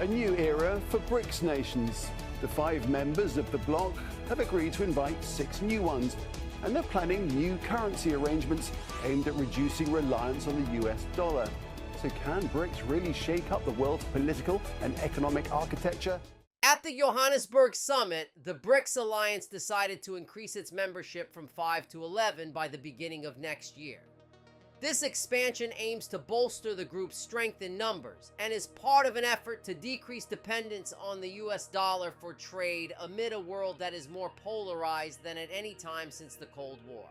A new era for Brics nations. The 5 members of the bloc have agreed to invite 6 new ones, and they're planning new currency arrangements aimed at reducing reliance on the US dollar. So can Brics really shake up the world's political and economic architecture? At the Johannesburg summit, the Brics alliance decided to increase its membership from 5 to 11 by the beginning of next year. This expansion aims to bolster the group's strength in numbers and is part of an effort to decrease dependence on the US dollar for trade amid a world that is more polarized than at any time since the Cold War.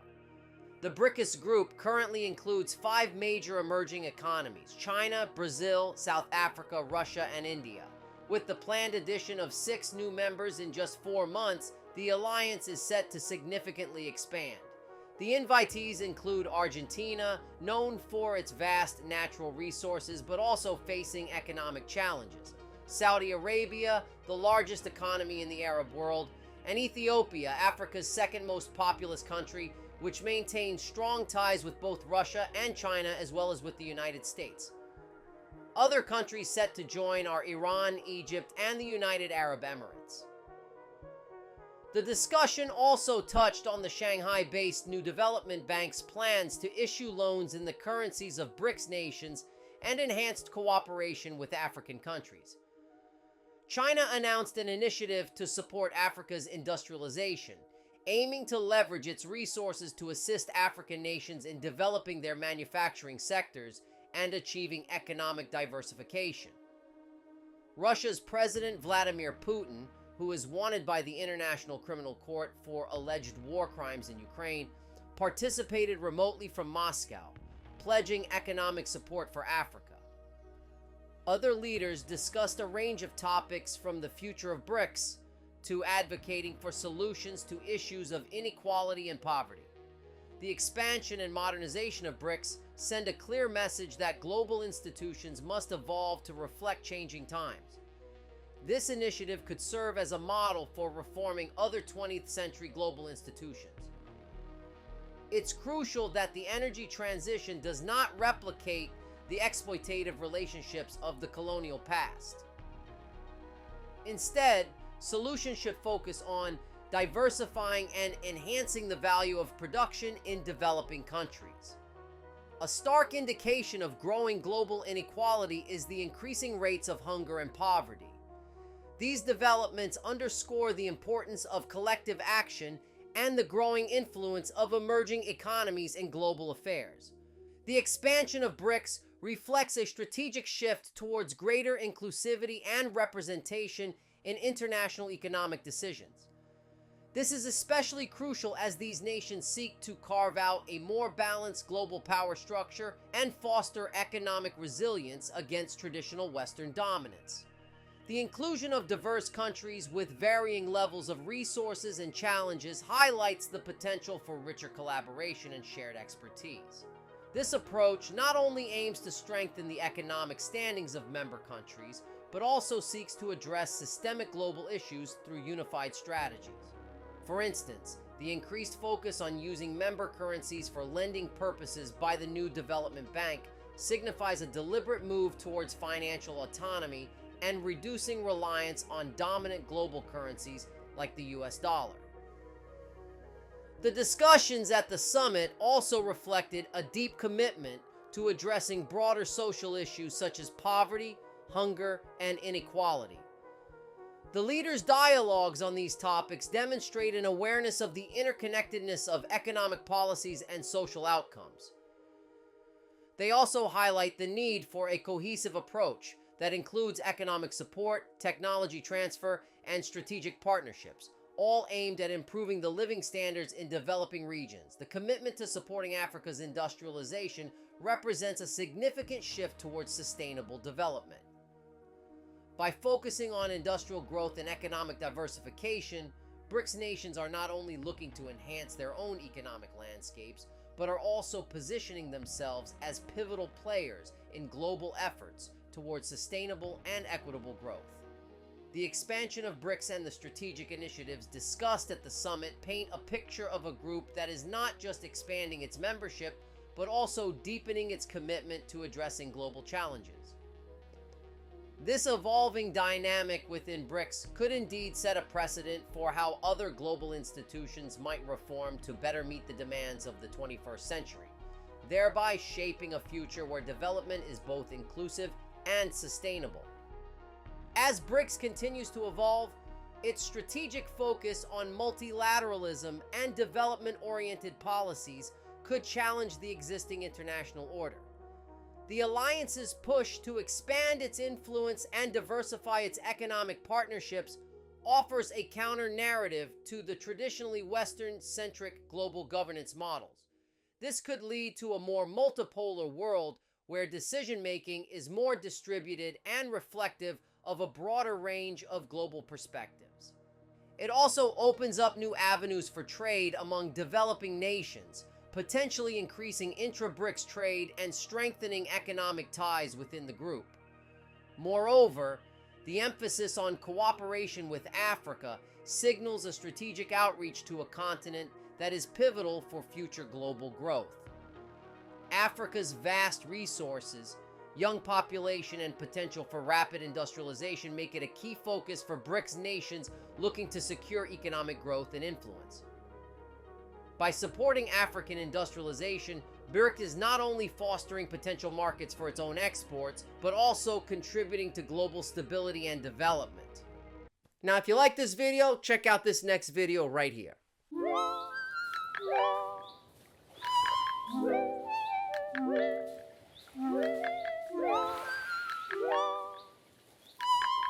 The Brics group currently includes 5 major emerging economies: China, Brazil, South Africa, Russia, and India. With the planned addition of 6 new members in just 4 months, the alliance is set to significantly expand. The invitees include Argentina, known for its vast natural resources but also facing economic challenges, Saudi Arabia, the largest economy in the Arab world, and Ethiopia, Africa's second most populous country, which maintains strong ties with both Russia and China as well as with the United States. Other countries set to join are Iran, Egypt, and the United Arab Emirates. The discussion also touched on the Shanghai-based New Development Bank's plans to issue loans in the currencies of Brics nations and enhanced cooperation with African countries. China announced an initiative to support Africa's industrialization, aiming to leverage its resources to assist African nations in developing their manufacturing sectors and achieving economic diversification. Russia's President Vladimir Putin, who is wanted by the International Criminal Court for alleged war crimes in Ukraine, participated remotely from Moscow, pledging economic support for Africa. Other leaders discussed a range of topics from the future of Brics to advocating for solutions to issues of inequality and poverty. The expansion and modernization of Brics send a clear message that global institutions must evolve to reflect changing times. This initiative could serve as a model for reforming other 20th century global institutions. It's crucial that the energy transition does not replicate the exploitative relationships of the colonial past. Instead, solutions should focus on diversifying and enhancing the value of production in developing countries. A stark indication of growing global inequality is the increasing rates of hunger and poverty. These developments underscore the importance of collective action and the growing influence of emerging economies in global affairs. The expansion of Brics reflects a strategic shift towards greater inclusivity and representation in international economic decisions. This is especially crucial as these nations seek to carve out a more balanced global power structure and foster economic resilience against traditional Western dominance. The inclusion of diverse countries with varying levels of resources and challenges highlights the potential for richer collaboration and shared expertise. This approach not only aims to strengthen the economic standings of member countries, but also seeks to address systemic global issues through unified strategies. For instance, the increased focus on using member currencies for lending purposes by the New Development Bank signifies a deliberate move towards financial autonomy and reducing reliance on dominant global currencies like the US dollar. The discussions at the summit also reflected a deep commitment to addressing broader social issues such as poverty, hunger, and inequality. The leaders' dialogues on these topics demonstrate an awareness of the interconnectedness of economic policies and social outcomes. They also highlight the need for a cohesive approach that includes economic support, technology transfer, and strategic partnerships, all aimed at improving the living standards in developing regions. The commitment to supporting Africa's industrialization represents a significant shift towards sustainable development. By focusing on industrial growth and economic diversification, Brics nations are not only looking to enhance their own economic landscapes, but are also positioning themselves as pivotal players in global efforts towards sustainable and equitable growth. The expansion of Brics and the strategic initiatives discussed at the summit paint a picture of a group that is not just expanding its membership, but also deepening its commitment to addressing global challenges. This evolving dynamic within BRICS could indeed set a precedent for how other global institutions might reform to better meet the demands of the 21st century, thereby shaping a future where development is both inclusive and sustainable. As BRICS continues to evolve, its strategic focus on multilateralism and development-oriented policies could challenge the existing international order. The alliance's push to expand its influence and diversify its economic partnerships offers a counter-narrative to the traditionally Western-centric global governance models. This could lead to a more multipolar world where decision-making is more distributed and reflective of a broader range of global perspectives. It also opens up new avenues for trade among developing nations, potentially increasing intra-BRICS trade and strengthening economic ties within the group. Moreover, the emphasis on cooperation with Africa signals a strategic outreach to a continent that is pivotal for future global growth. Africa's vast resources, young population, and potential for rapid industrialization make it a key focus for BRICS nations looking to secure economic growth and influence. By supporting African industrialization, BRICS is not only fostering potential markets for its own exports, but also contributing to global stability and development. Now, if you like this video, check out this next video right here.